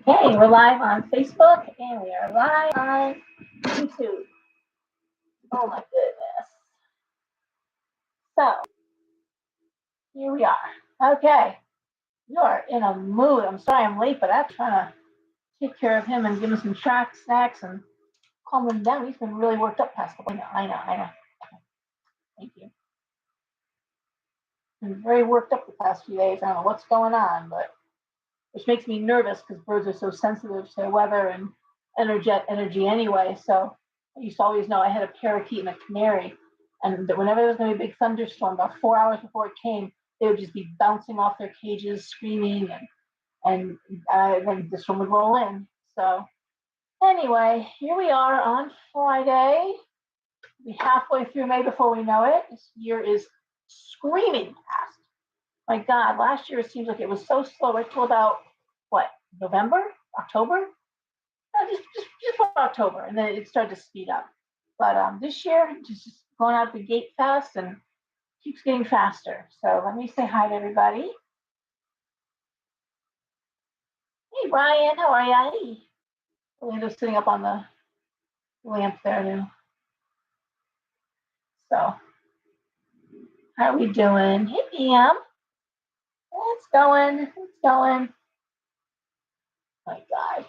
Okay, we're live on Facebook and we are live on YouTube. Oh my goodness. So here we are. Okay, you are in a mood. I'm sorry I'm late, but I'm trying to take care of him and give him some snacks and calm him down. He's been really worked up past couple. I know. Thank you. Been very worked up the past few days. I don't know what's going on, but which makes me nervous because birds are so sensitive to weather and energy anyway. So I used to always know I had a parakeet and a canary, and that whenever there was going to be a big thunderstorm, about 4 hours before it came, they would just be bouncing off their cages, screaming, and then this one would roll in. So anyway, here we are on Friday. We're halfway through May before we know it. This year is screaming past. My God, last year it seems like it was so slow right till about what, November, October? No, just October, and then it started to speed up. But this year, just going out the gate fast and keeps getting faster. So let me say hi to everybody. Hey, Brian, how are you? Orlando's sitting up on the lamp there now. So how are we doing? Hey, Pam. It's going. It's going. My God.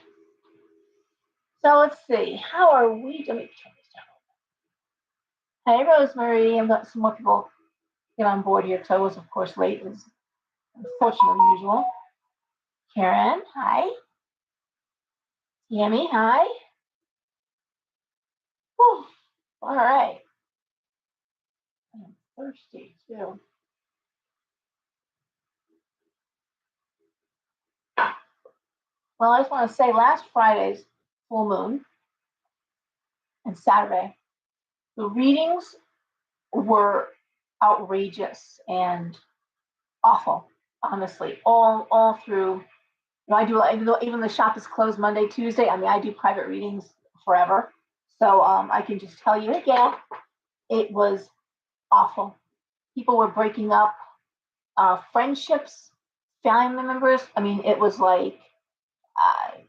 So let's see. How are we? Let me turn this down. Hey, Rosemary. I've got some more people get on board here because I was, of course, late, as unfortunately usual. Karen, hi. Yummy, hi. Whew. All right. I'm thirsty too. Well, I just want to say last Friday's full moon and Saturday, the readings were outrageous and awful, honestly. All through. I do, even the shop is closed Monday, Tuesday. I mean, I do private readings forever. So I can just tell you again, it was awful. People were breaking up, friendships, family members. I mean, it was like, uh,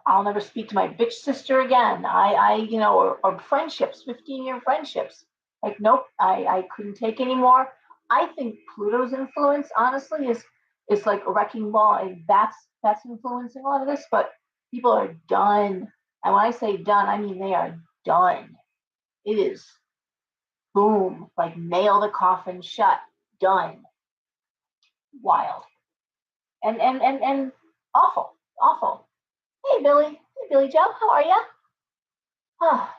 I'll never speak to my bitch sister again. Or friendships, 15-year friendships. Like, nope, I couldn't take anymore. I think Pluto's influence, honestly, is like a wrecking ball, and that's influencing a lot of this. But people are done, and when I say done, I mean they are done. It is boom, like nail the coffin shut, done, wild, and awful, awful. Hey Billy Joe, how are you? Ah,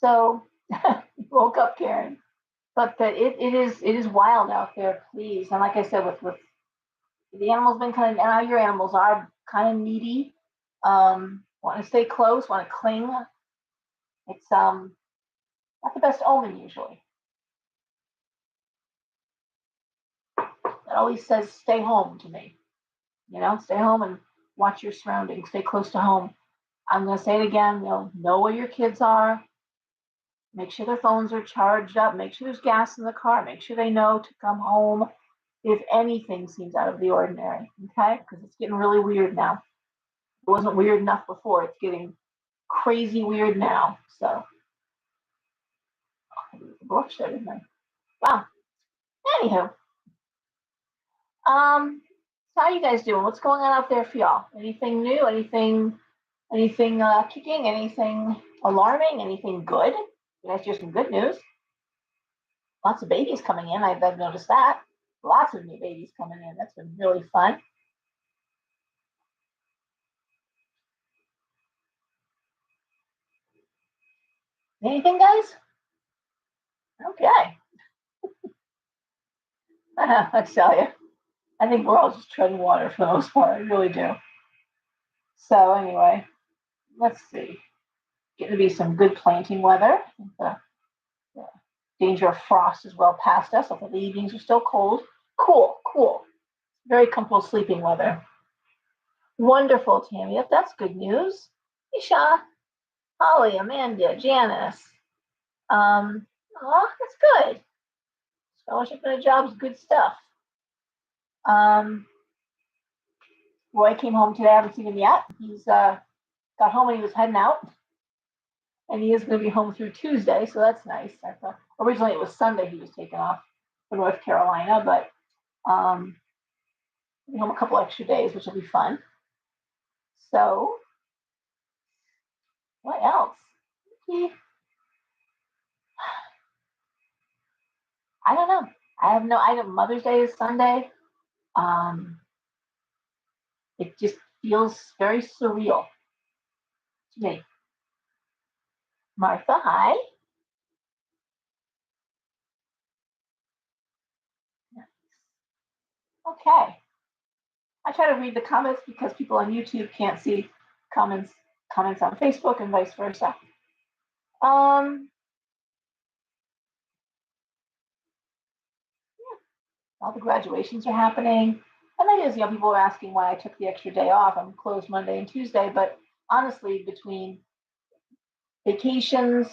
so woke up, Karen. But it is wild out there, please. And like I said, with the animals been kind of, and your animals are kind of needy. Want to stay close, want to cling. It's not the best omen usually. It always says stay home to me. Stay home and watch your surroundings. Stay close to home. I'm gonna say it again. Know where your kids are. Make sure their phones are charged up. Make sure there's gas in the car. Make sure they know to come home if anything seems out of the ordinary. Okay? Because it's getting really weird now. It wasn't weird enough before. It's getting crazy weird now. So, blush there, didn't I? Wow. Anywho, so how you guys doing? What's going on out there for y'all? Anything new? Anything kicking? Anything alarming? Anything good? You guys hear some good news? Lots of babies coming in. I've noticed that. Lots of new babies coming in. That's been really fun. Anything, guys? Okay. I tell you, I think we're all just treading water for the most part. I really do. So anyway, let's see. Getting to be some good planting weather. The danger of frost is well past us, although the evenings are still cold. Cool. Very comfortable sleeping weather. Wonderful, Tammy. Yep, that's good news. Isha, Holly, Amanda, Janice. That's good. Scholarship and a job is good stuff. Um, Roy came home today. I haven't seen him yet. He's got home and he was heading out, and he is going to be home through Tuesday, so that's nice. I thought originally it was Sunday he was taking off for North Carolina, but he'll be home a couple extra days, which will be fun. So, what else? I don't know. I know Mother's Day is Sunday. Um, it just feels very surreal to me. Martha, hi. Okay. I try to read the comments because people on YouTube can't see comments comments on Facebook and vice versa. Um, all the graduations are happening. And that is, people are asking why I took the extra day off. I'm closed Monday and Tuesday, but honestly, between vacations,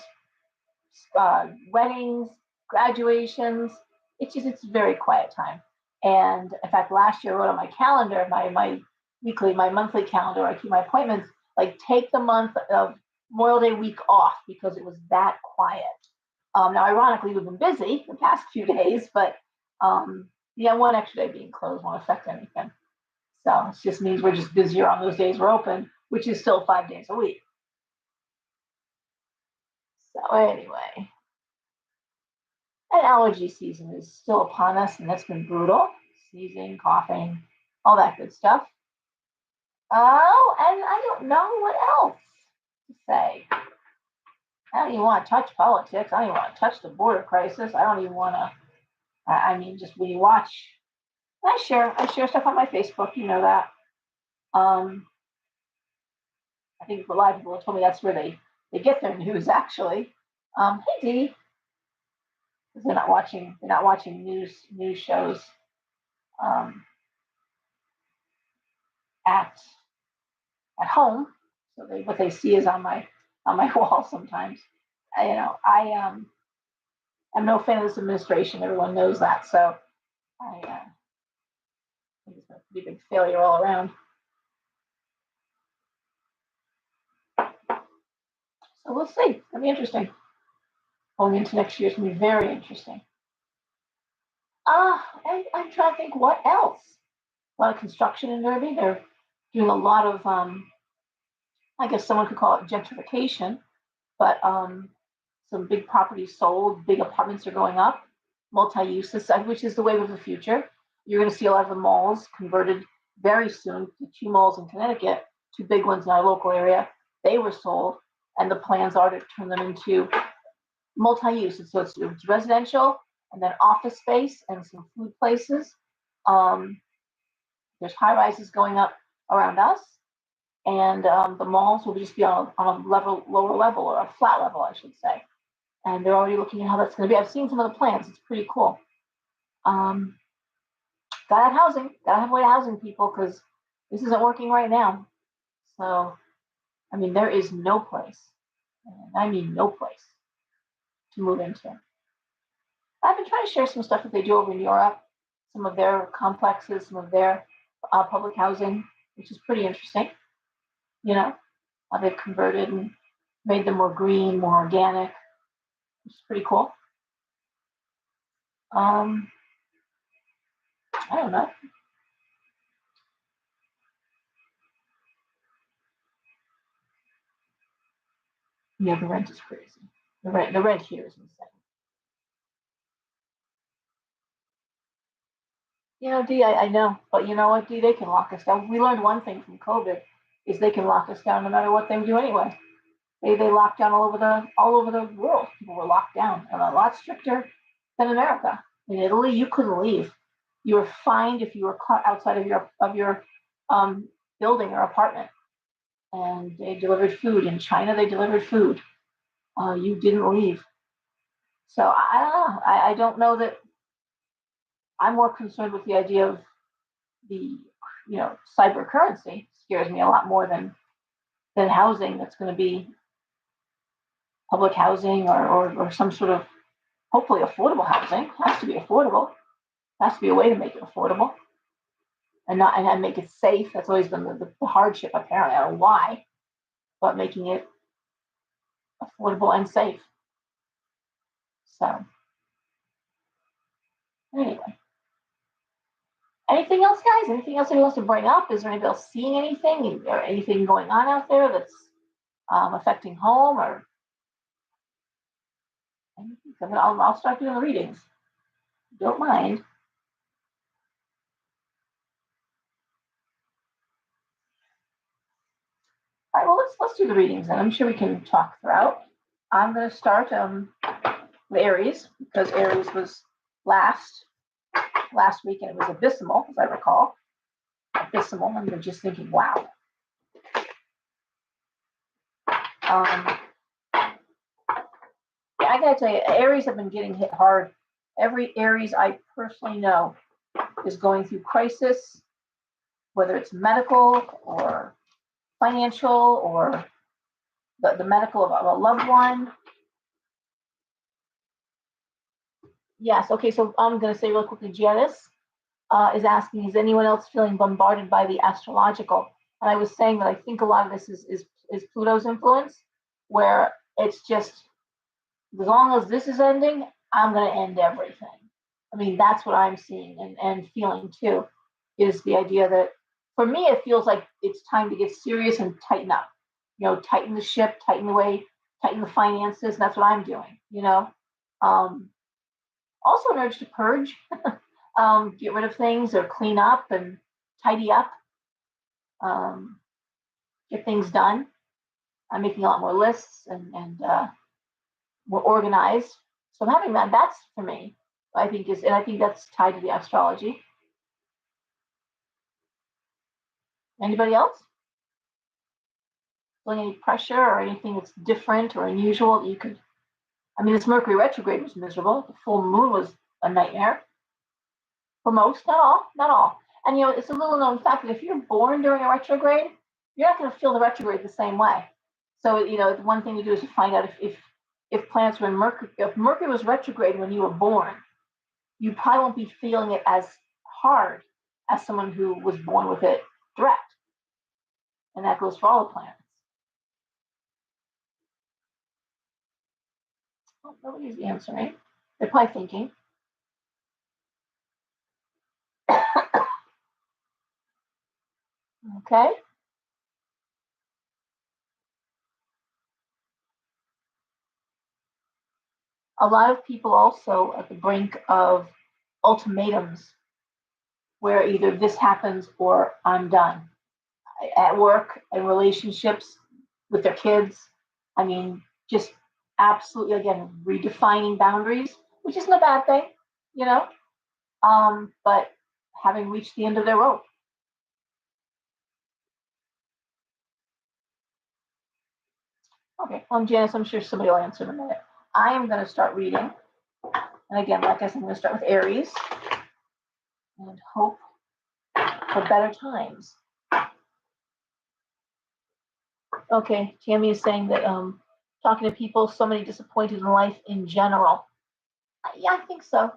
weddings, graduations. It's a very quiet time. And in fact, last year I wrote on my calendar, my monthly calendar, I keep my appointments, like take the month of Memorial Day week off because it was that quiet. Now, ironically, we've been busy the past few days, but yeah, one extra day being closed won't affect anything. So it just means we're just busier on those days we're open, which is still 5 days a week. So anyway, and allergy season is still upon us, and that's been brutal. Sneezing, coughing, all that good stuff. Oh, and I don't know what else to say. I don't even want to touch politics. I don't even want to touch the border crisis. I don't even want to. I mean, just when you watch, I share stuff on my Facebook. You know that. Um, I think a lot of people have told me that's where they get their news. Actually, hey Dee, because they're not watching news shows um, at at home. So what they see is on my wall sometimes. I am no fan of this administration. Everyone knows that. So I think it's been a pretty big failure all around. So we'll see. It's gonna be interesting. Going into next year is gonna be very interesting. I'm trying to think what else. A lot of construction in Derby. They're doing a lot of I guess someone could call it gentrification, but some big properties sold, big apartments are going up, multi-uses, which is the wave of the future. You're going to see a lot of the malls converted very soon. The two malls in Connecticut, two big ones in our local area, they were sold, and the plans are to turn them into multi-uses. So it's residential and then office space and some food places. Um, there's high rises going up around us, and the malls will just be on a lower level, or a flat level, I should say. And they're already looking at how that's going to be. I've seen some of the plans. It's pretty cool. Um, gotta have housing. Gotta have a way to housing people because this isn't working right now. So, I mean, there is no place, and I mean no place, to move into. I've been trying to share some stuff that they do over in Europe, some of their complexes, some of their public housing, which is pretty interesting. You know, how they've converted and made them more green, more organic, which is pretty cool. I don't know. Yeah, the rent is crazy. The rent here is insane. Dee, I know, but you know what, Dee, they can lock us down. We learned one thing from COVID is they can lock us down no matter what they do anyway. They locked down all over the world. People were locked down and a lot stricter than America. In Italy, you couldn't leave. You were fined if you were caught outside of your um, building or apartment. And they delivered food. In China, they delivered food. You didn't leave. So I don't know. I don't know that I'm more concerned with the idea of the cyber currency scares me a lot more than housing that's going to be public housing or some sort of hopefully affordable housing. It has to be affordable. It has to be a way to make it affordable. and make it safe. That's always been the hardship, apparently. I don't know why, but making it affordable and safe. So anyway, anything else, guys? Anything else anyone wants to bring up? Is there anybody else seeing anything or anything going on out there that's affecting home or anything? I'll start doing the readings. Don't mind. All right, well, let's do the readings, and I'm sure we can talk throughout. I'm going to start with Aries, because Aries was last week, and it was abysmal, as I recall. Abysmal. I'm just thinking, wow. Yeah, I gotta tell you, Aries have been getting hit hard. Every Aries I personally know is going through crisis, whether it's medical or financial or the medical of a loved one. Yes, okay, so I'm going to say real quickly, Janice is asking, is anyone else feeling bombarded by the astrological? And I was saying that I think a lot of this is Pluto's influence, where it's just, as long as this is ending, I'm going to end everything. I mean, that's what I'm seeing and feeling too, is the idea that for me, it feels like it's time to get serious and tighten up. Tighten the ship, tighten the way, tighten the finances. And that's what I'm doing. Also, an urge to purge, get rid of things or clean up and tidy up, get things done. I'm making a lot more lists and more organized. So I'm having that. That's for me. I think that's tied to the astrology. Anybody else? Feeling any pressure or anything that's different or unusual that you could? I mean, this Mercury retrograde was miserable. The full moon was a nightmare for most, not all. And it's a little known fact that if you're born during a retrograde, you're not going to feel the retrograde the same way. So the one thing to do is to find out if planets were in Mercury. If Mercury was retrograde when you were born, you probably won't be feeling it as hard as someone who was born with it direct. And that goes for all the planets. Oh, nobody's answering. They're probably thinking. Okay. A lot of people also at the brink of ultimatums where either this happens or I'm done. At work and relationships with their kids. I mean, just absolutely, again, redefining boundaries, which isn't a bad thing, but having reached the end of their rope. Okay, Janice, I'm sure somebody will answer in a minute. I am going to start reading. And again, like I said, I'm going to start with Aries and hope for better times. Okay, Tammy is saying that talking to people, somebody disappointed in life in general. Yeah, I think so.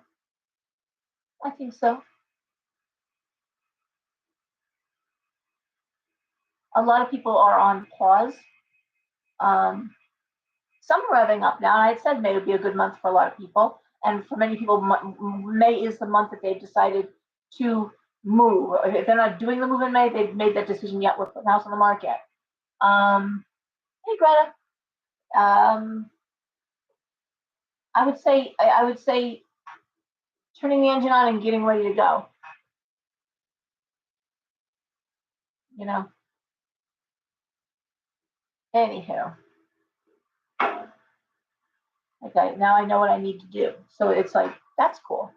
A lot of people are on pause. Some are revving up now. And I said May would be a good month for a lot of people. And for many people, May is the month that they've decided to move. If they're not doing the move in May, they've made that decision yet. We're putting the house on the market. Hey, Greta. I would say turning the engine on and getting ready to go. Anywho. Okay, now I know what I need to do. So it's like, that's cool.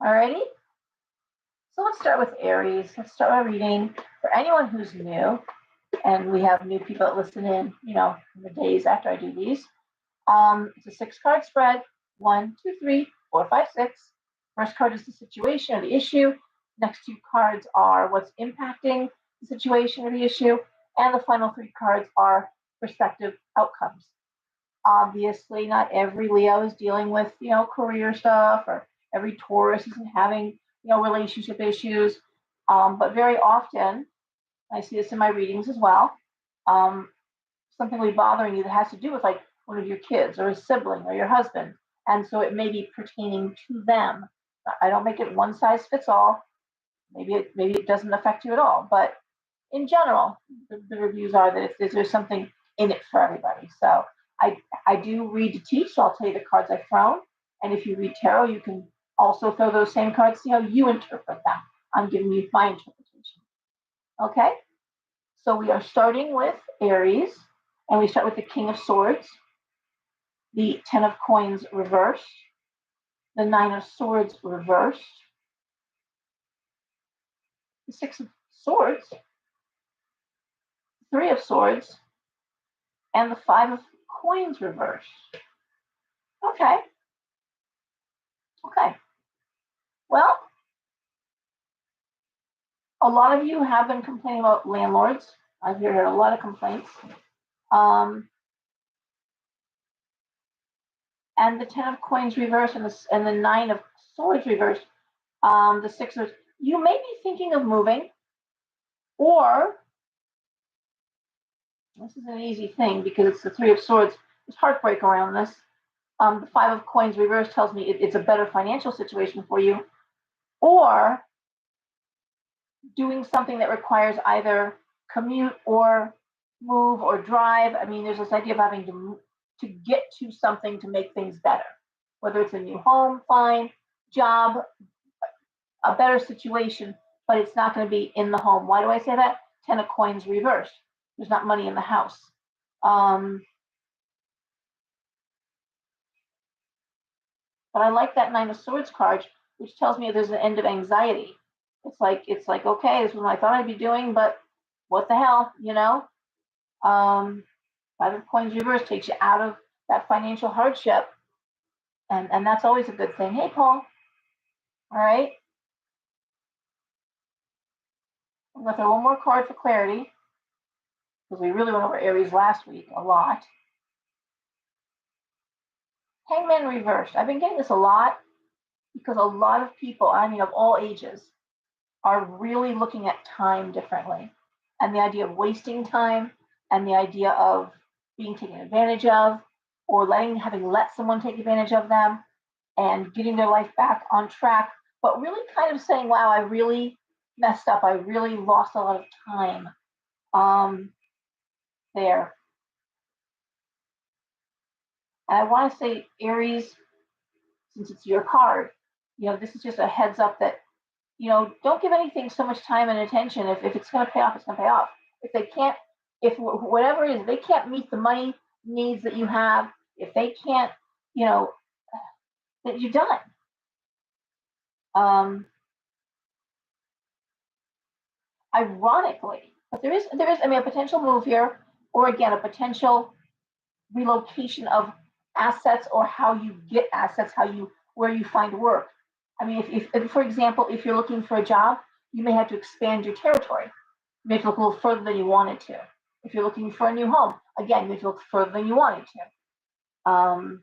Alrighty. So let's start with Aries. Let's start by reading for anyone who's new, and we have new people that listen in, in the days after I do these. It's a 6-card spread. 1, 2, 3, 4, 5, 6. First card is the situation or the issue. Next 2 cards are what's impacting the situation or the issue. And the final 3 cards are prospective outcomes. Obviously, not every Leo is dealing with, career stuff or every Taurus isn't having, relationship issues. But very often, I see this in my readings as well, um, something will be bothering you that has to do with like one of your kids or a sibling or your husband. And so it may be pertaining to them. I don't make it one size fits all. Maybe it doesn't affect you at all. But in general, the reviews are that if there's something in it for everybody. So I do read to teach, so I'll tell you the cards I've thrown. And if you read tarot, you can also throw those same cards, see how you interpret them. I'm giving you my interpretation. Okay? So we are starting with Aries, and we start with the King of Swords, the Ten of Coins reversed, the Nine of Swords reversed, the Six of Swords, Three of Swords, and the Five of Coins reversed. Okay. Okay. Well, a lot of you have been complaining about landlords. I've heard a lot of complaints. And the Ten of Coins reversed and the Nine of Swords reversed, the Six of, you may be thinking of moving, or this is an easy thing because it's the Three of Swords. There's heartbreak around this. The Five of Coins reversed tells me it's a better financial situation for you, or doing something that requires either commute or move or drive. I mean, there's this idea of having to get to something to make things better, whether it's a new home, fine, job, a better situation, but it's not going to be in the home. Why do I say that? Ten of Coins reversed. There's not money in the house. But I like that Nine of Swords card, which tells me there's an end of anxiety. It's like okay, this is what I thought I'd be doing, but what the hell, Five of Coins reverse takes you out of that financial hardship, and that's always a good thing. Hey, Paul. All right. I'm gonna throw one more card for clarity because we really went over Aries last week a lot. Hangman reversed. I've been getting this a lot because a lot of people, I mean, of all ages, are really looking at time differently, and the idea of wasting time, and the idea of being taken advantage of, or having let someone take advantage of them, and getting their life back on track, but really kind of saying, wow, I really messed up. I really lost a lot of time there. And I want to say, Aries, since it's your card, this is just a heads up that, don't give anything so much time and attention. If it's going to pay off, it's going to pay off. If they can't, if whatever it is, they can't meet the money needs that you have, if they can't, that you're done. Ironically, but there is, I mean, a potential move here, or again, a potential relocation of assets, or how you get assets, where you find work. I mean, if for example, if you're looking for a job, you may have to expand your territory. You may have to look a little further than you wanted to. If you're looking for a new home, again, you have to look further than you wanted to.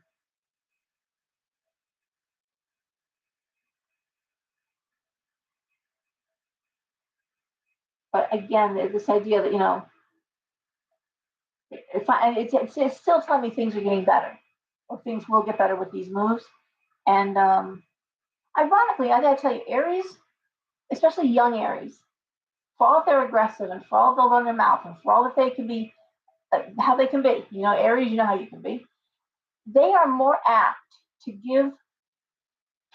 But again, this idea that, it's still telling me things are getting better, or things will get better with these moves. And ironically, I gotta tell you, Aries, especially young Aries, for all that they're aggressive, and for all they'll run their mouth, and for all that they can be, how they can be, Aries, you know how you can be. They are more apt to give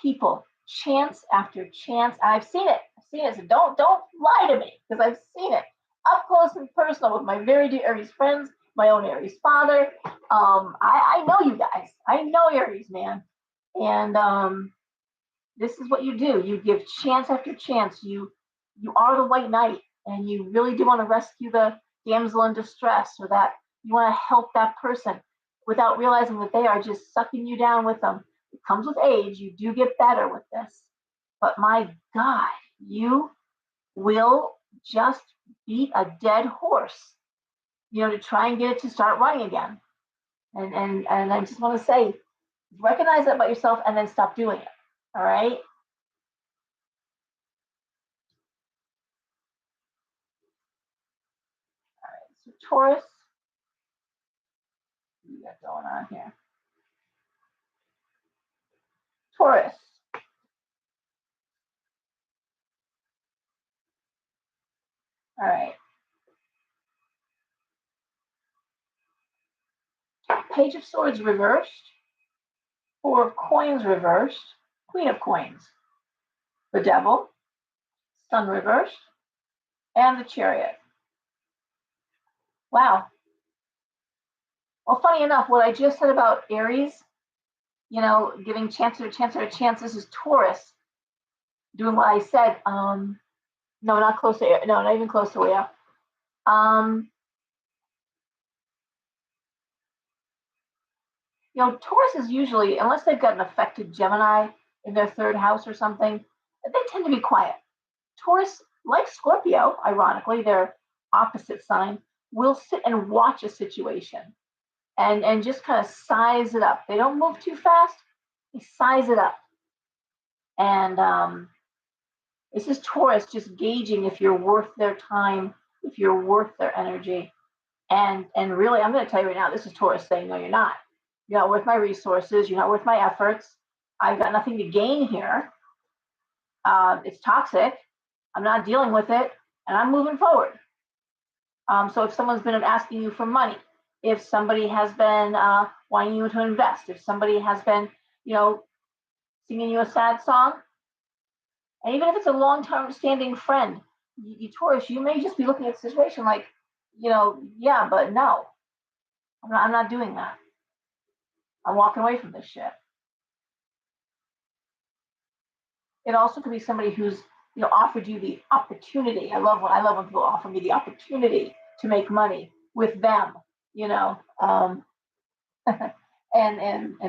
people chance after chance. I've seen it. So don't lie to me, because I've seen it up close and personal with my very dear Aries friends, my own Aries father. I know you guys. I know Aries, man. And this is what you do. You give chance after chance. You are the white knight, and you really do want to rescue the damsel in distress, or that you want to help that person without realizing that they are just sucking you down with them. It comes with age. You do get better with this. But my God, you will just beat a dead horse, to try and get it to start running again. And I just want to say, recognize that about yourself, and then stop doing it. All right. So Taurus, what do you got going on here? Taurus. All right. Page of Swords reversed. Four of Coins reversed. Queen of Coins. The Devil. Sun reversed. And the Chariot. Wow. Well, funny enough, what I just said about Aries, giving chance after chance after chance, this is Taurus doing what I said. No, not close to Aries. No, not even close to Leo. Taurus is usually, unless they've got an affected Gemini in their third house or something, they tend to be quiet. Taurus, like Scorpio, ironically, their opposite sign, will sit and watch a situation and just kind of size it up. They don't move too fast, they size it up. And this is Taurus just gauging if you're worth their time, if you're worth their energy. And really, I'm going to tell you right now, this is Taurus saying, no, you're not. You're not worth my resources. You're not worth my efforts. I've got nothing to gain here. It's toxic. I'm not dealing with it, and I'm moving forward. So if someone's been asking you for money, if somebody has been wanting you to invest, if somebody has been, singing you a sad song, and even if it's a long-term standing friend, Taurus, you may just be looking at the situation like, yeah, but no, I'm not doing that. I'm walking away from this shit. It also could be somebody who's offered you the opportunity. I love when people offer me the opportunity to make money with them. And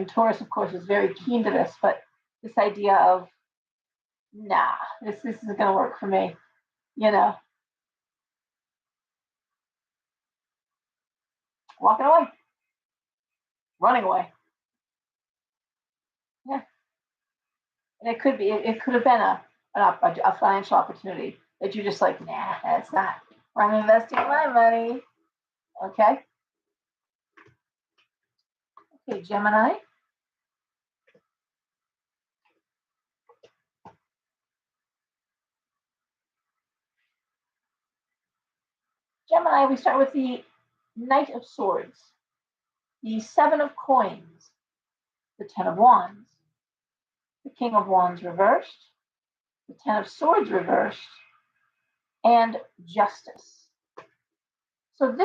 Taurus, of course, is very keen to this, but this idea of nah, this isn't going to work for me. Walking away, running away. Yeah, and it could have been a financial opportunity that you're just like, nah, that's not where I'm investing my money. Okay. Okay, Gemini. Gemini, we start with the Knight of Swords, the Seven of Coins, the Ten of Wands, the King of Wands reversed, the Ten of Swords reversed, and Justice. So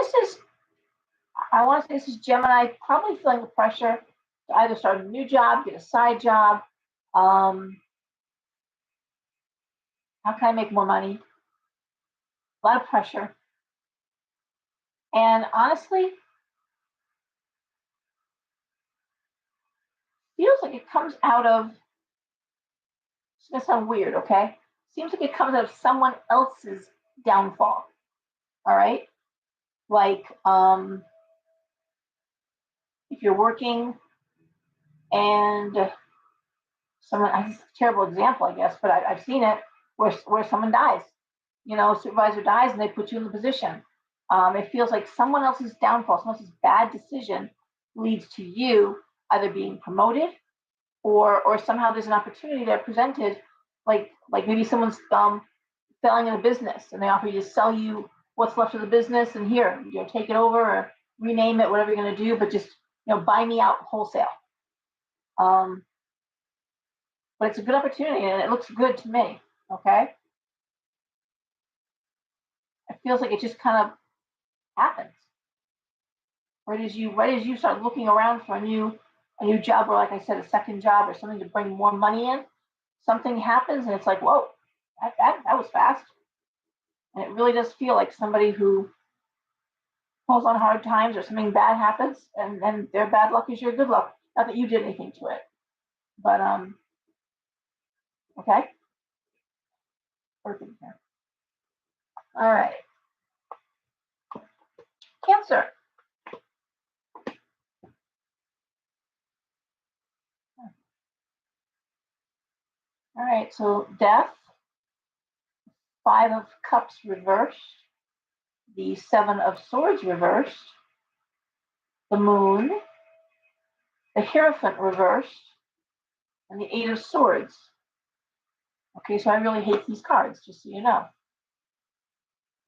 I want to say this is Gemini probably feeling the pressure to either start a new job, get a side job. How can I make more money? A lot of pressure. And honestly, feels like it comes out of, it's going to sound weird, okay? Seems like it comes out of someone else's downfall. All right? Like, if you're working and someone, it's a terrible example, I guess, but I've seen it where someone dies. Supervisor dies and they put you in the position. It feels like someone else's downfall, someone else's bad decision leads to you either being promoted or somehow there's an opportunity that presented, like maybe someone's failing in a business and they offer you to sell you what's left of the business and here, take it over or rename it, whatever you're going to do, but just, buy me out wholesale. But it's a good opportunity and it looks good to me. Okay. It feels like it just kind of happens. Right as you start looking around for a new job, or like I said, a second job or something to bring more money in, something happens and it's like, whoa, that was fast. And it really does feel like somebody who falls on hard times or something bad happens and then their bad luck is your good luck. Not that you did anything to it. But okay. Perfect here. All right. Cancer. All right, so death, 5 of Cups reversed, the 7 of Swords reversed, the Moon, the Hierophant reversed, and the 8 of Swords. Okay, so I really hate these cards, just so you know.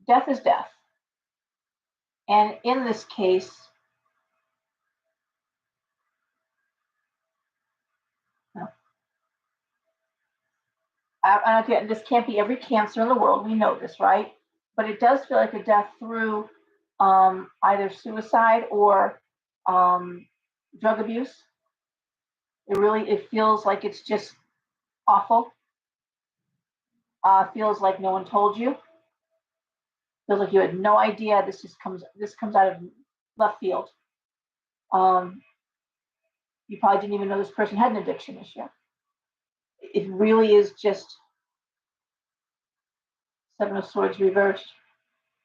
Death is death. And in this case, this can't be every cancer in the world. We know this, right? But it does feel like a death through either suicide or drug abuse. It feels like it's just awful. Feels like no one told you. Feels like you had no idea. This comes out of left field. You probably didn't even know this person had an addiction issue. It really is just 7 of Swords reversed.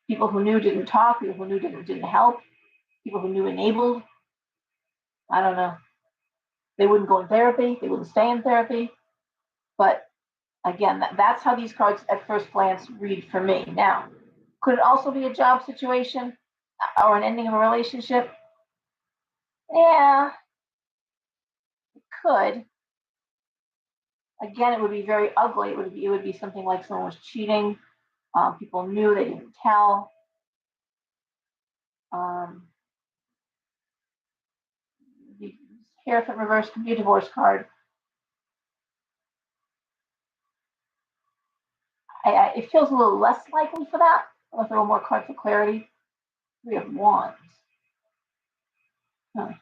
People who knew didn't talk. People who knew didn't help. People who knew enabled. I don't know. They wouldn't go in therapy. They wouldn't stay in therapy. But again, that's how these cards at first glance read for me. Now, could it also be a job situation or an ending of a relationship? Yeah, it could. Again, it would be very ugly. It would be something like someone was cheating. People knew, they didn't tell. The Hierophant reverse could be a divorce card. It feels a little less likely for that. With a little more card for clarity. 3 of Wands. Huh.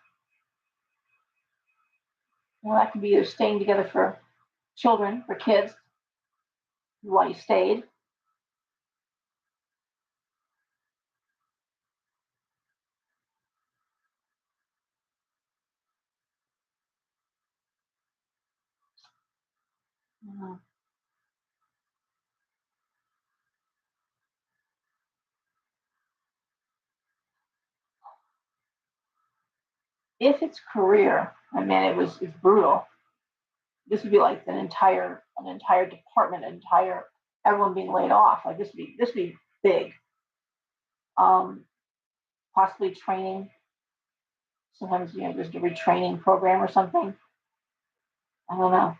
Well, that could be either staying together for children, for kids, why you stayed. If it's career, I mean, it's brutal. This would be like an entire department, everyone being laid off. Like this would be big. Possibly training. Sometimes there's a retraining program or something. I don't know.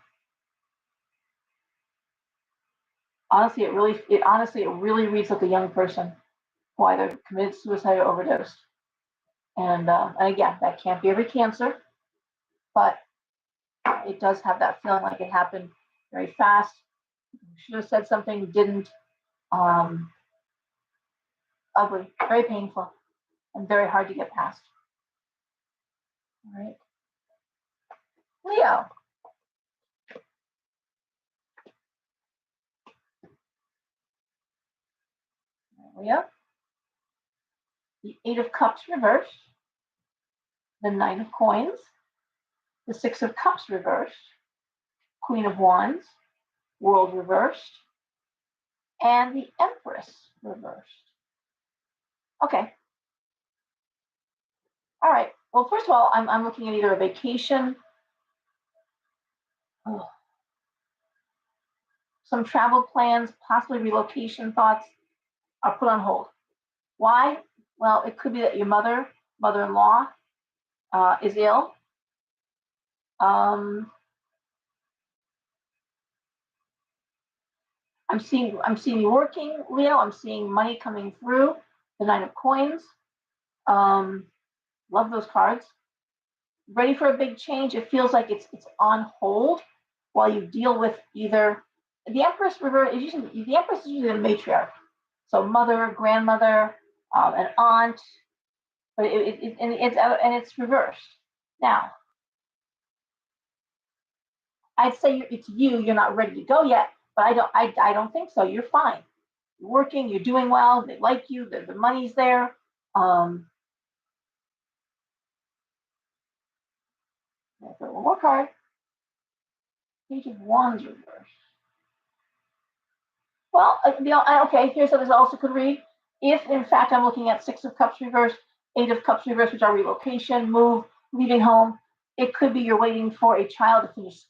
Honestly, it really reads like a young person who either committed suicide or overdosed. And again, that can't be every cancer, but it does have that feeling like it happened very fast. Should have said something, didn't. Ugly, very painful, and very hard to get past. All right. Leo. Leo. The 8 of Cups reversed. The 9 of Coins. The 6 of Cups reversed. Queen of Wands. World reversed. And the Empress reversed. Okay. All right. Well, first of all, I'm looking at either a vacation, some travel plans, possibly relocation thoughts are put on hold. Why? Well, it could be that your mother-in-law, is ill. I'm seeing you working, Leo. I'm seeing money coming through. The 9 of Coins. Love those cards. Ready for a big change. It feels like it's on hold while you deal with either the Empress reverse. The Empress is usually the matriarch, so mother, grandmother, an aunt, but it's reversed. Now, I'd say it's you. You're not ready to go yet, but I don't think so. You're fine. You're working. You're doing well. They like you. The money's there. One more card. Page of Wands reversed. Well, okay, here's how this also could read. If, in fact, I'm looking at 6 of Cups reversed, 8 of Cups reversed, which are relocation, move, leaving home, it could be you're waiting for a child to finish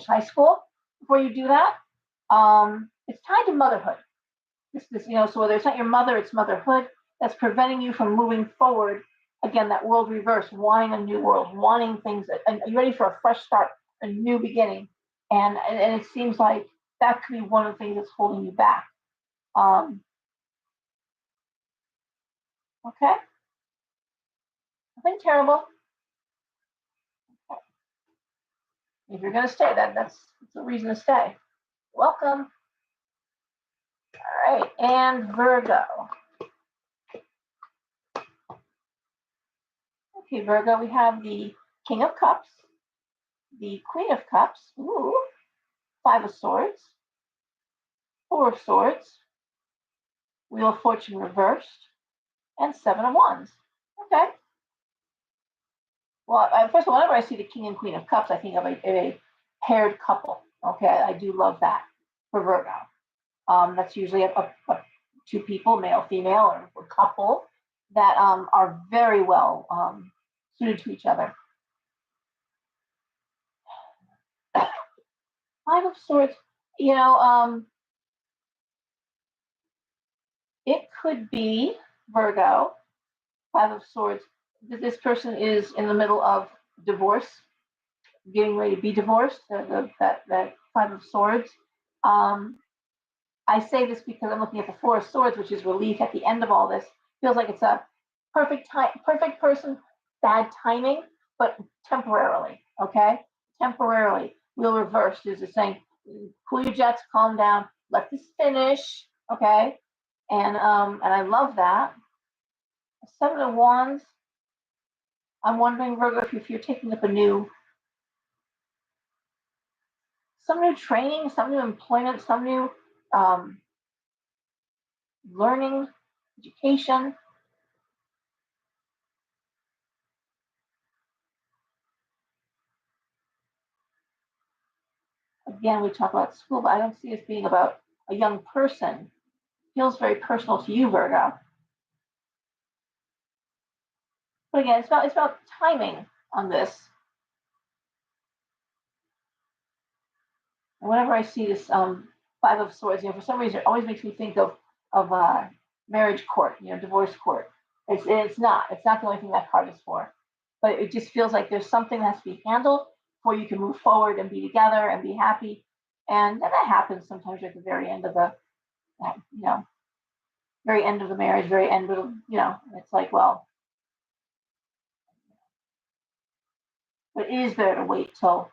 high school, before you do that, it's tied to motherhood. So whether it's not your mother, it's motherhood that's preventing you from moving forward. Again, that world reverse, wanting a new world, wanting things, and you're ready for a fresh start, a new beginning. And it seems like that could be one of the things that's holding you back. Okay, nothing terrible. If you're going to stay, that's a reason to stay. Welcome. All right, and Virgo. Okay, Virgo, we have the King of Cups, the Queen of Cups, ooh, Five of Swords, Four of Swords, Wheel of Fortune reversed, and Seven of Wands. Okay. Well, first of all, whenever I see the King and Queen of Cups, I think of a paired couple. Okay, I do love that for Virgo. That's usually two people, male, female, or a couple that are very well suited to each other. Five of Swords, it could be Virgo, Five of Swords. This person is in the middle of divorce, getting ready to be divorced. That Five of Swords. I say this because I'm looking at the Four of Swords, which is relief at the end of all this. Feels like it's a perfect person, bad timing, but temporarily. Okay, temporarily. Wheel reversed is just saying, cool your jets, calm down, let this finish. Okay, and I love that. Seven of Wands. I'm wondering, Virgo, if you're taking up some new training, some new employment, some new learning, education. Again, we talk about school, but I don't see this being about a young person. It feels very personal to you, Virgo. But again, it's about timing on this. And whenever I see this Five of Swords, for some reason, it always makes me think of marriage court, divorce court. It's not the only thing that card is for, but it just feels like there's something that has to be handled before you can move forward and be together and be happy. And that happens sometimes at the very end of very end of the marriage, very end of, it's like, well, but it is better to wait till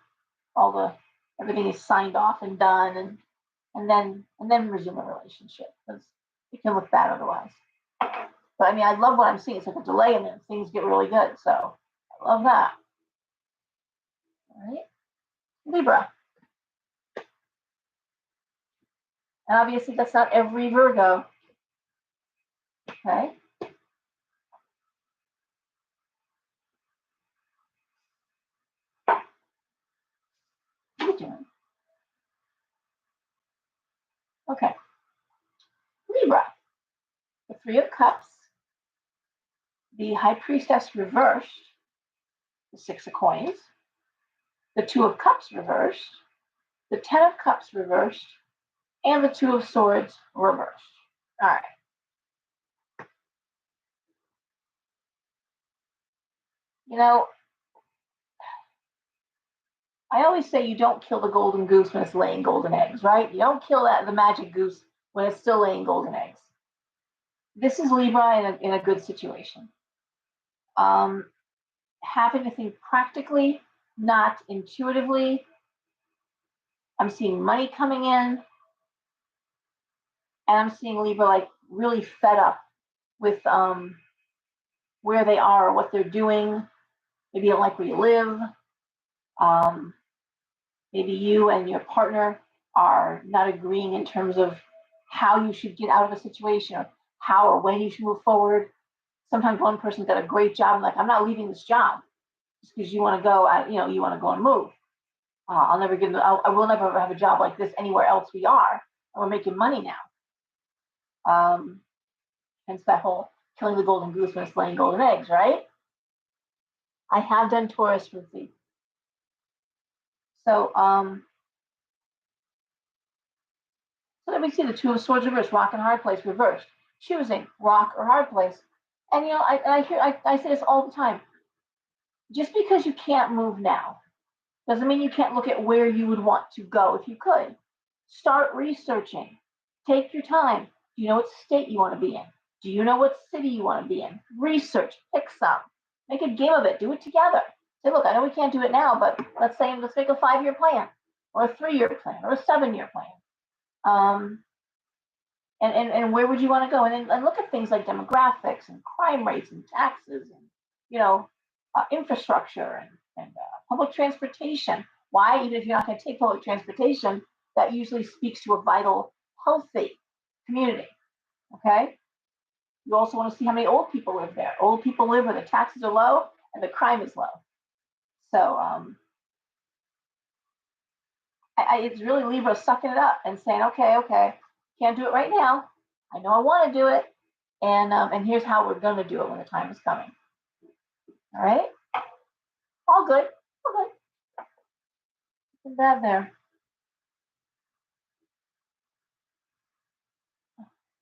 everything is signed off and done, and then resume a relationship, because it can look bad otherwise. But I mean, I love what I'm seeing. It's like a delay, and then things get really good. So I love that. All right, Libra. And obviously, that's not every Virgo. Okay. What are you doing? Okay. Libra. The Three of Cups. The High Priestess reversed. The Six of Coins. The Two of Cups reversed. The Ten of Cups reversed. And the Two of Swords reversed. All right. I always say you don't kill the golden goose when it's laying golden eggs, right? You don't kill the magic goose when it's still laying golden eggs. This is Libra in a good situation. Having to think practically, not intuitively. I'm seeing money coming in, and I'm seeing Libra like really fed up with where they are, what they're doing. Maybe you don't like where you live. Maybe you and your partner are not agreeing in terms of how you should get out of a situation, or how or when you should move forward. Sometimes one person's got a great job, and like, I'm not leaving this job just because you want to go. You want to go and move. I will never have a job like this anywhere else we are, and we're making money now. Hence that whole killing the golden goose when it's laying golden eggs, right? I have done Taurus with the. So So then we see the Two of Swords reversed, rock and hard place reversed, choosing rock or hard place. And I say this all the time. Just because you can't move now doesn't mean you can't look at where you would want to go if you could. Start researching. Take your time. Do you know what state you want to be in? Do you know what city you want to be in? Research, pick some, make a game of it, do it together. Say, look, I know we can't do it now, but let's make a 5-year plan, or a 3-year plan, or a 7-year plan. And where would you want to go? And look at things like demographics and crime rates and taxes and infrastructure and public transportation. Why? Even if you're not going to take public transportation, that usually speaks to a vital, healthy community. Okay. You also want to see how many old people live there. Old people live where the taxes are low and the crime is low. So it's really Libra sucking it up and saying, okay, can't do it right now. I know I want to do it, and here's how we're going to do it when the time is coming. All right, all good, all good. Nothing bad there.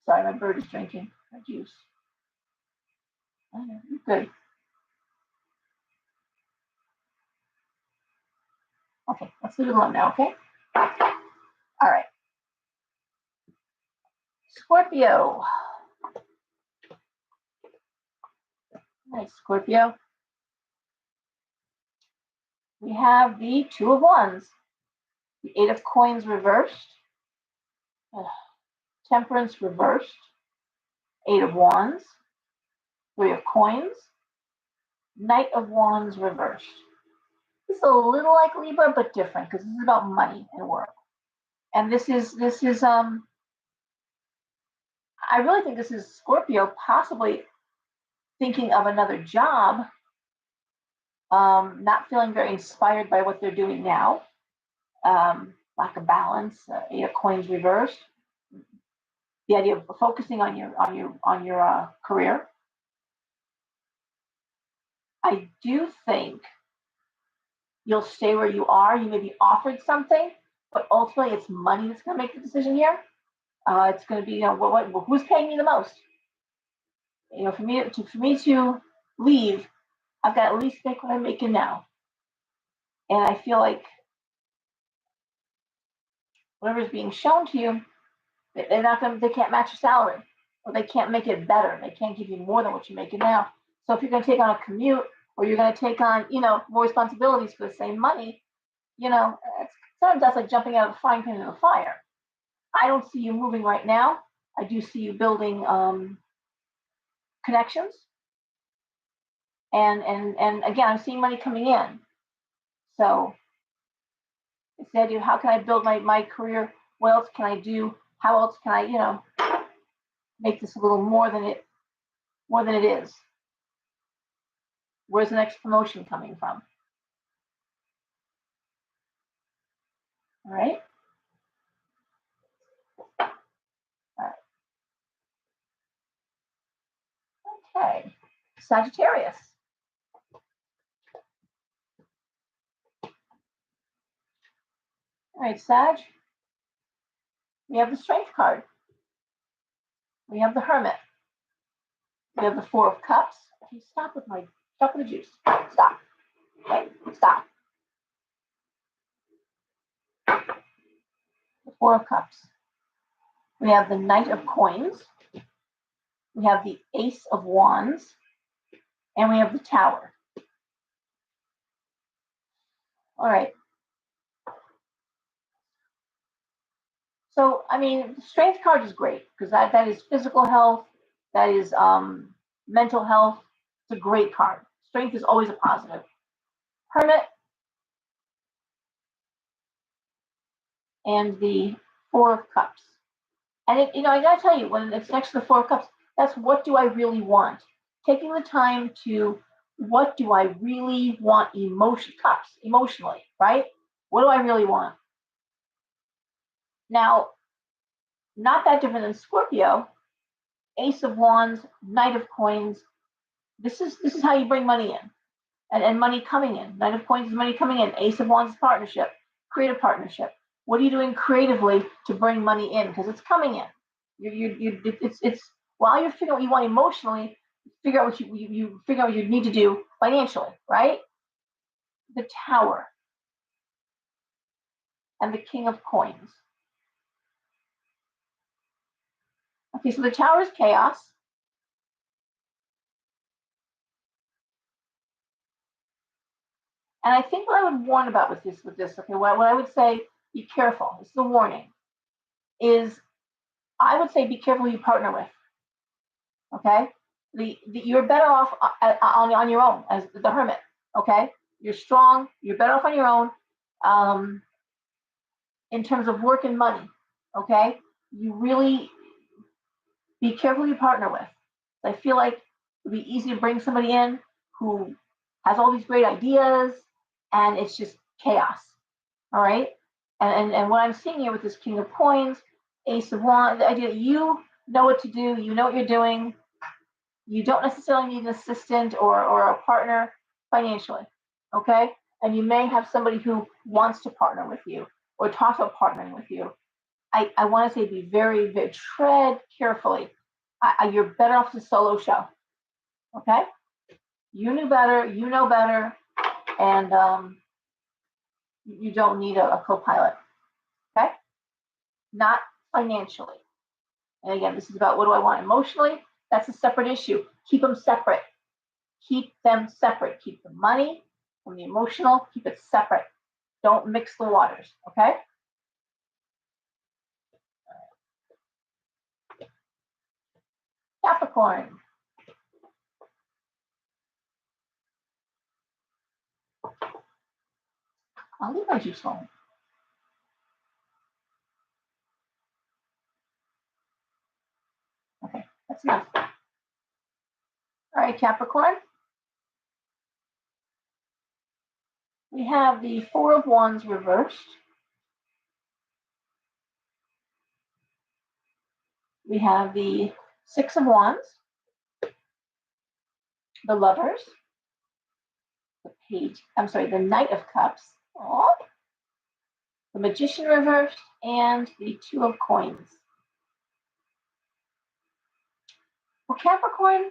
Sorry, my bird is drinking my juice. Good. Okay, let's leave it alone now, okay? All right. Scorpio. Nice, Scorpio. We have the Two of Wands, the Eight of Coins reversed, Temperance reversed, Eight of Wands, Three of Coins, Knight of Wands reversed. This is a little like Libra, but different because this is about money and work. And this is I really think this is Scorpio possibly thinking of another job, not feeling very inspired by what they're doing now, lack of balance, Eight of Coins reversed. The idea of focusing on your career. I do think you'll stay where you are. You may be offered something, but ultimately it's money that's going to make the decision here. It's going to be, who's paying me the most? For me to leave, I've got to at least make what I'm making now. And I feel like whatever's being shown to you, they can't match your salary, or they can't make it better. They can't give you more than what you're making now. So if you're going to take on a commute, or you're going to take on, more responsibilities for the same money, sometimes that's like jumping out of the frying pan into the fire. I don't see you moving right now. I do see you building connections. And again, I'm seeing money coming in. So it's the idea of how can I build my career? What else can I do? How else can I, make this a little more than it is? Where's the next promotion coming from? All right. Okay. Sagittarius. All right, Sag. We have the Strength card. We have the Hermit. We have the Four of Cups. Okay, stop with the juice. Stop. Okay, stop. The Four of Cups. We have the Knight of Coins. We have the Ace of Wands. And we have the Tower. All right. So, the Strength card is great because that is physical health. That is mental health. It's a great card. Strength is always a positive. Hermit and the Four of Cups. And I gotta tell you, when it's next to the Four of Cups, that's what do I really want? Taking the time to what do I really want emotionally, right? What do I really want? Now, not that different than Scorpio, Ace of Wands, Knight of Coins. This is how you bring money in. And money coming in. Knight of Coins is money coming in. Ace of Wands is partnership. Create a partnership. What are you doing creatively to bring money in? Because it's coming in. It's while you're figuring out what you want emotionally, figure out what you figure out what you need to do financially, right? The Tower and the King of Coins. Okay, so the Tower is chaos. And I think what I would warn about with this, okay, what I would say, be careful. This is a warning. Is I would say be careful who you partner with. Okay, you're better off on your own as the hermit. Okay, you're strong. You're better off on your own. In terms of work and money. Okay, you really be careful who you partner with. I feel like it'd be easy to bring somebody in who has all these great ideas, and it's just chaos. All right, and what I'm seeing here with this King of Coins, Ace of Wands, the idea that you know what to do, you know what you're doing. You don't necessarily need an assistant or a partner financially, okay? And you may have somebody who wants to partner with you or talk about partnering with you. I want to say be very, very, tread carefully. You're better off the solo show, okay? You knew better, you know better, and you don't need a co-pilot, okay? Not financially. And again, this is about what do I want emotionally? That's a separate issue. Keep them separate. Keep them separate. Keep the money from the emotional. Keep it separate. Don't mix the waters, okay? Capricorn. I'll leave my juice home. Okay, that's enough. All right, Capricorn. We have the Four of Wands reversed. We have the Six of Wands, the Lovers, the Page, I'm sorry, the Knight of Cups, aww, the Magician reversed, and the Two of Coins. Well, Capricorn,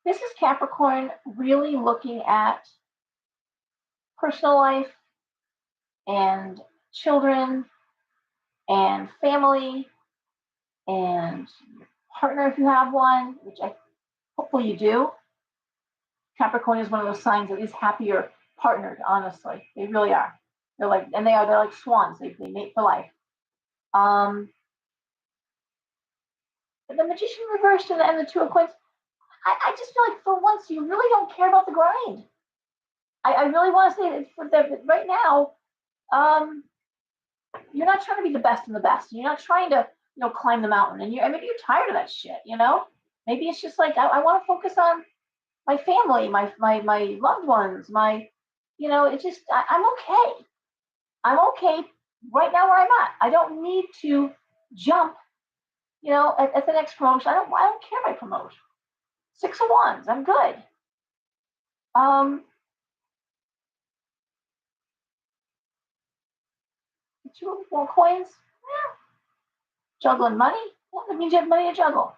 this is Capricorn really looking at personal life and children and family and partner if you have one, which I hopefully you do. Capricorn is one of those signs that is happier partnered, honestly. They really are. They're like swans. They mate for life. The Magician reversed and the Two of Coins. I just feel like for once you really don't care about the grind. I really want to say that right now, you're not trying to be the best and the best. You're not trying to, climb the mountain. And maybe you're tired of that shit. Maybe it's just like I want to focus on my family, my loved ones, it's just I'm okay. I'm okay right now where I'm at. I don't need to jump, at the next promotion. I don't care if I promote. Six of Wands, I'm good. Two more coins, yeah. Juggling money, well, that means you have money to juggle.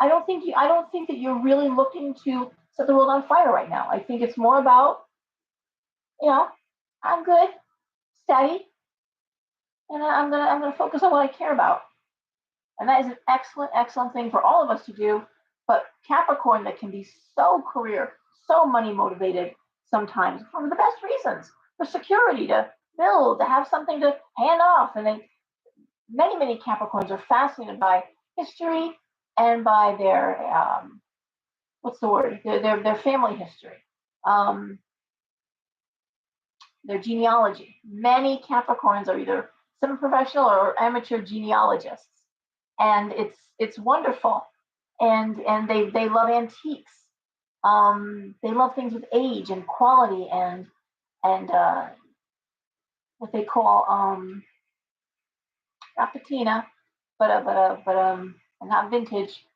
I don't think that you're really looking to set the world on fire right now. I think it's more about, I'm good, steady, and I'm gonna focus on what I care about. And that is an excellent thing for all of us to do. But Capricorn that can be so career, so money motivated sometimes for the best reasons, for security, to build, to have something to hand off. And many Capricorns are fascinated by history and by their what's the word? Their family history, their genealogy. Many Capricorns are either semi-professional or amateur genealogists, and it's wonderful. And they love antiques. They love things with age and quality and what they call not patina, but not vintage,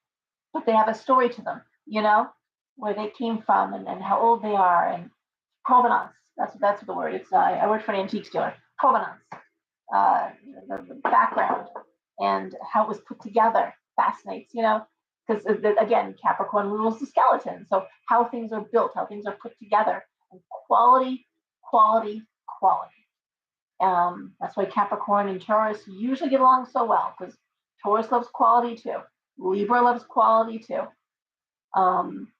but they have a story to them, where they came from and how old they are, and provenance. That's the word. It's I work for an antique store. Provenance, uh, the background, and how it was put together fascinates. Because again, Capricorn rules the skeleton. So how things are built, how things are put together, and quality, quality, quality. That's why Capricorn and Taurus usually get along so well, because Taurus loves quality too. Libra loves quality too. Um,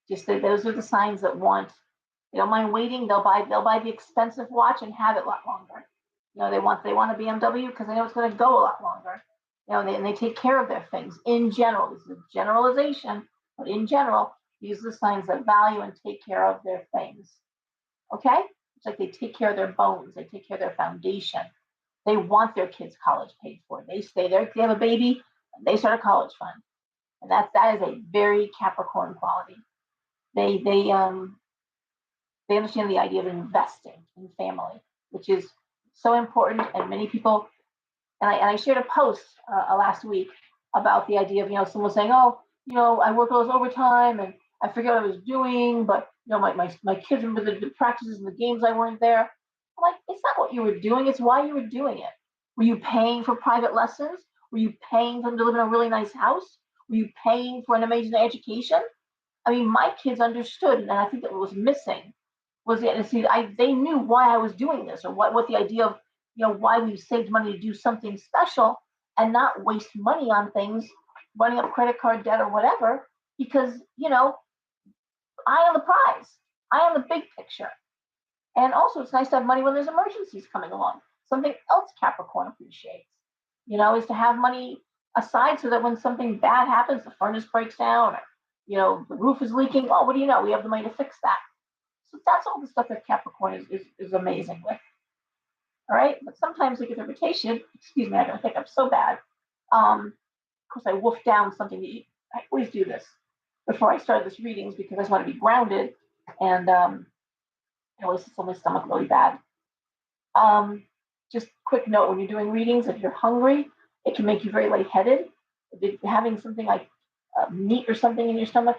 just those are the signs that they don't mind waiting. They'll buy the expensive watch and have it a lot longer. They want a BMW because they know it's going to go a lot longer. And they take care of their things in general. This is a generalization, but in general, these are the signs that value and take care of their things. Okay? It's like they take care of their bones, they take care of their foundation. They want their kids' college paid for. They stay there. They have a baby, and they start a college fund, and that is a very Capricorn quality. They understand the idea of investing in family, which is so important. And many people, and I shared a post last week about the idea of someone saying, oh, I work all this overtime and I forget what I was doing, but my kids remember the practices and the games I weren't there. I'm like, it's not what you were doing, it's why you were doing it. Were you paying for private lessons? Were you paying for them to live in a really nice house? Were you paying for an amazing education? I mean, my kids understood, and I think that what was missing was they knew why I was doing this, or what the idea of why we saved money to do something special and not waste money on things, running up credit card debt or whatever, because I am the prize, I am the big picture. And also, it's nice to have money when there's emergencies coming along. Something else Capricorn appreciates, is to have money aside so that when something bad happens, the furnace breaks down, or the roof is leaking. Oh, what do you know? We have the money to fix that. So that's all the stuff that Capricorn is amazing with. All right, but sometimes they get their reputation. Excuse me, I don't think I'm so bad. Of course, I wolfed down something to eat. I always do this before I start this readings because I just want to be grounded, and it always sits on my stomach really bad. Just quick note: when you're doing readings, if you're hungry, it can make you very lightheaded. If you're having something like meat or something in your stomach,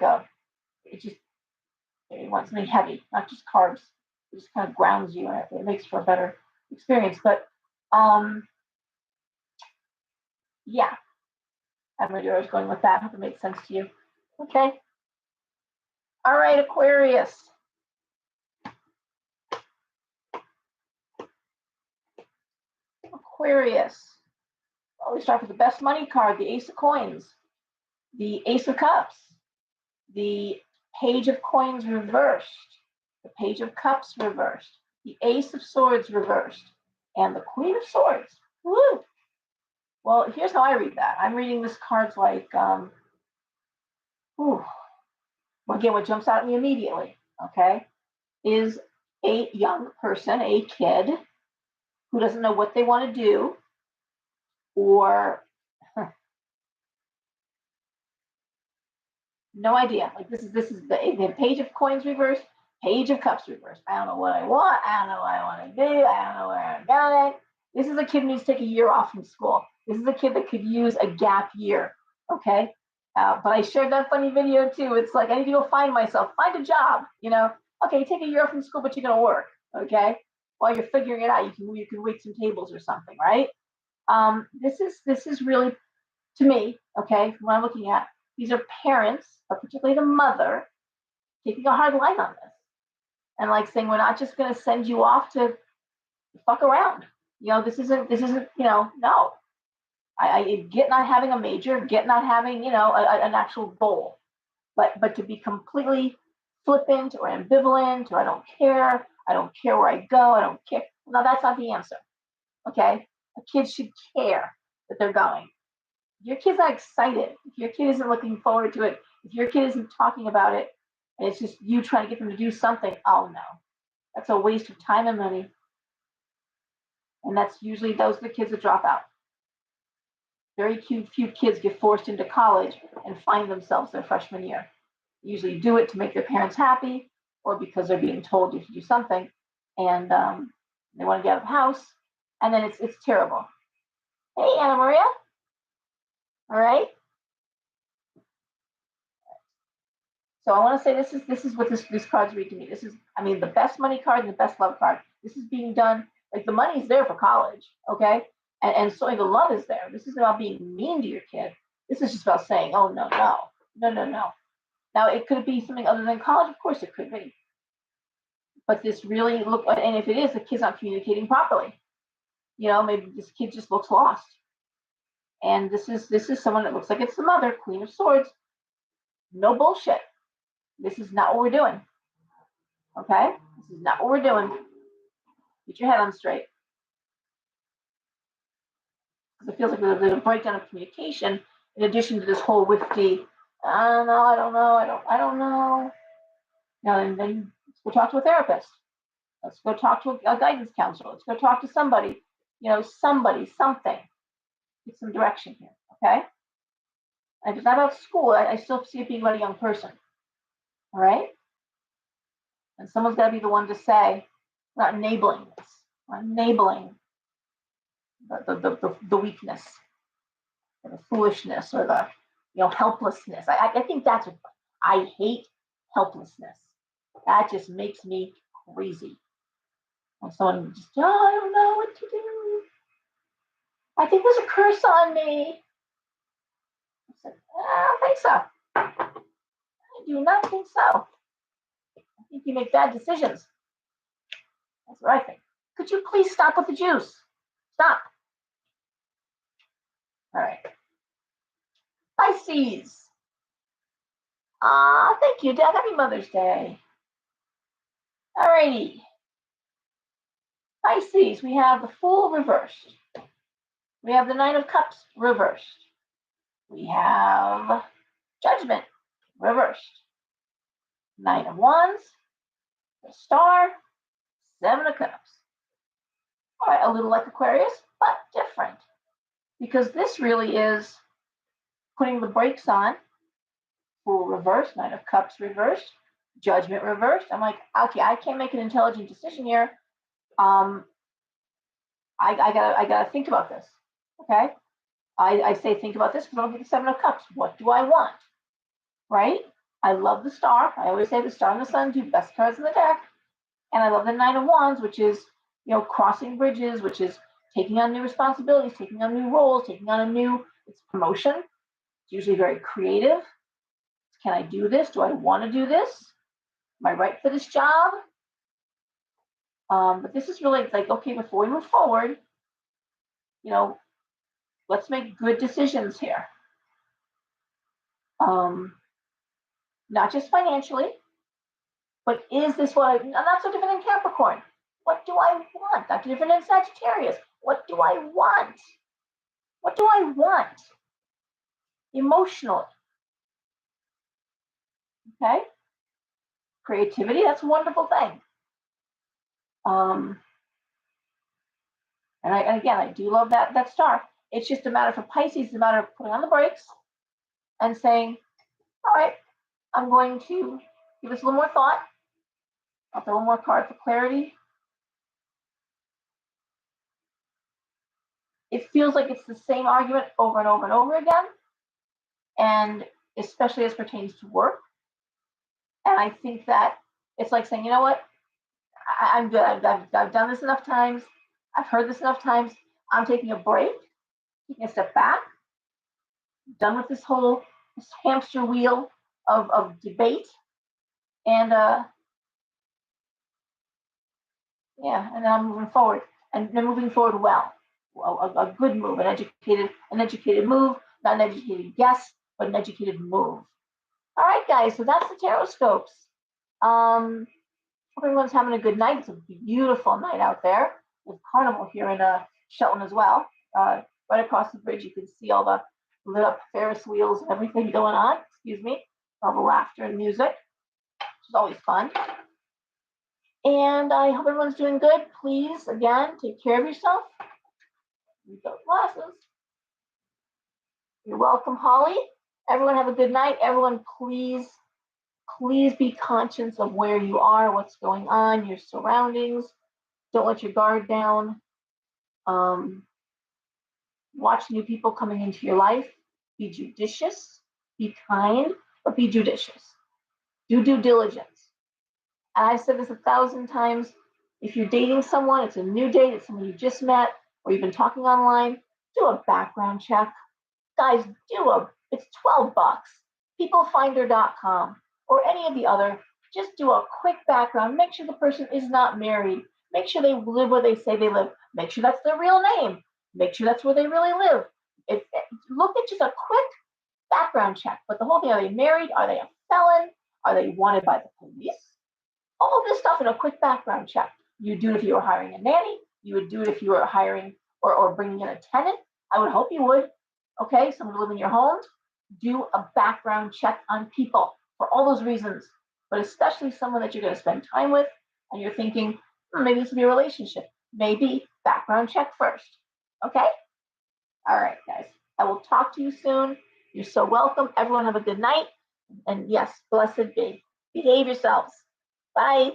you want something heavy, not just carbs. It just kind of grounds you, and it makes for a better experience. But yeah, I have no idea where I was going with that. I hope it makes sense to you. Okay. All right, Aquarius. Aquarius. Well, we start with the best money card, the Ace of Coins, the Ace of Cups, the Page of Coins reversed, the Page of Cups reversed, the Ace of Swords reversed, and the Queen of Swords. Woo! Well, here's how I read that. I'm reading this card's like, again, what jumps out at me immediately, okay, is a young person, a kid who doesn't know what they want to do, or no idea. Like this is the Page of Coins reversed, Page of Cups reversed. I don't know what I want. I don't know what I want to do. I don't know where I'm going. This is a kid who needs to take a year off from school. This is a kid that could use a gap year. Okay. But I shared that funny video too. It's like, I need to go find myself, find a job, Okay, take a year off from school, but you're going to work. Okay. While you're figuring it out, you can wait some tables or something, right? This is really, to me, okay, from what I'm looking at, these are parents, but particularly the mother, taking a hard line on this. And like saying, we're not just going to send you off to fuck around. This isn't, no. I get not having a major, get not having, an actual goal. But to be completely flippant or ambivalent, or I don't care where I go, I don't care. No, that's not the answer. Okay? A kid should care that they're going. If your kid's not excited, if your kid isn't looking forward to it, if your kid isn't talking about it, and it's just you trying to get them to do something, oh no. That's a waste of time and money. And that's usually those are the kids that drop out. Very few kids get forced into college and find themselves their freshman year. They usually do it to make their parents happy, or because they're being told you to do something, and they want to get out of the house, and then it's terrible. Hey, Anna Maria. All right. So I want to say this is what this card's reading me. This is, I mean, the best money card and the best love card. This is being done, like the money's there for college, okay? And so the love is there. This isn't about being mean to your kid. This is just about saying, oh no, no, no, no, no. Now it could be something other than college, of course it could be. But this really look, and if it is, the kid's not communicating properly. You know, maybe this kid just looks lost. And this is someone that looks like it's the mother, Queen of Swords. No bullshit. This is not what we're doing. Okay? This is not what we're doing. Get your head on straight. Because it feels like there's a breakdown of communication in addition to this whole whiffy, I don't know. Now then let's go talk to a therapist. Let's go talk to a guidance counselor. Let's go talk to somebody, somebody, something. Get some direction here, okay? And if it's not about school, I still see it being about a young person, all right? And someone's got to be the one to say, we're not enabling this. We're enabling the weakness, or the foolishness, or the helplessness. I think that's what I hate. Helplessness. That just makes me crazy. When someone just, I don't know what to do. I think there's a curse on me. I said, I don't think so. I do not think so. I think you make bad decisions. That's what I think. Could you please stop with the juice? Stop. All right. Pisces. Thank you, Dad. Happy Mother's Day. All righty. Pisces, we have the Fool reversed. We have the Nine of Cups reversed. We have Judgment reversed. Nine of Wands, the Star, Seven of Cups. All right, a little like Aquarius, but different. Because this really is putting the brakes on. Fool reversed, Nine of Cups reversed, Judgment reversed. I'm like, okay, I can't make an intelligent decision here. I gotta think about this. Okay. I say think about this because I'll get the Seven of Cups. What do I want? Right? I love the Star. I always say the Star and the Sun, two best cards in the deck. And I love the Nine of Wands, which is, crossing bridges, which is taking on new responsibilities, taking on new roles, taking on it's promotion. It's usually very creative. Can I do this? Do I want to do this? Am I right for this job? But this is really like, okay, before we move forward, let's make good decisions here. Not just financially, but is this what I'm not so different in Capricorn. What do I want? Not different in Sagittarius. What do I want? What do I want? Emotionally. Okay? Creativity, that's a wonderful thing. And again, I do love that Star. It's just a matter for Pisces, it's a matter of putting on the brakes and saying, all right, I'm going to give this a little more thought. I'll throw one more card for clarity. It feels like it's the same argument over and over and over again, and especially as pertains to work. And I think that it's like saying, you know what, I'm good. I've done this enough times. I've heard this enough times. I'm taking a break, taking a step back. Done with this hamster wheel of debate, and and then I'm moving forward, and then moving forward well. A good move, an educated move, not an educated guess, but an educated move. All right, guys, so that's the Tarotscopes. Hope everyone's having a good night. It's a beautiful night out there with Carnival here in Shelton as well. Right across the bridge, you can see all the lit up Ferris wheels and everything going on. Excuse me, all the laughter and music, which is always fun. And I hope everyone's doing good. Please, again, take care of yourself. Use those glasses. You're welcome, Holly. Everyone have a good night. Everyone, please be conscious of where you are, what's going on, your surroundings. Don't let your guard down. Watch new people coming into your life. Be judicious, be kind, but be judicious. Do due diligence. And I've said this 1,000 times. If you're dating someone, it's a new date, it's someone you just met, or you've been talking online, do a background check. Guys, it's $12. Peoplefinder.com or any of the other. Just do a quick background. Make sure the person is not married. Make sure they live where they say they live. Make sure that's their real name. Make sure that's where they really live. Look at just a quick background check. But the whole thing, are they married? Are they a felon? Are they wanted by the police? All of this stuff in a quick background check. You do it if you were hiring a nanny. You would do it if you were hiring or bringing in a tenant. I would hope you would. Okay, someone to live in your home. Do a background check on people for all those reasons, but especially someone that you're going to spend time with and you're thinking, maybe this will be a relationship. Maybe background check first. Okay? All right, guys. I will talk to you soon. You're so welcome. Everyone have a good night. And yes, blessed be. Behave yourselves. Bye.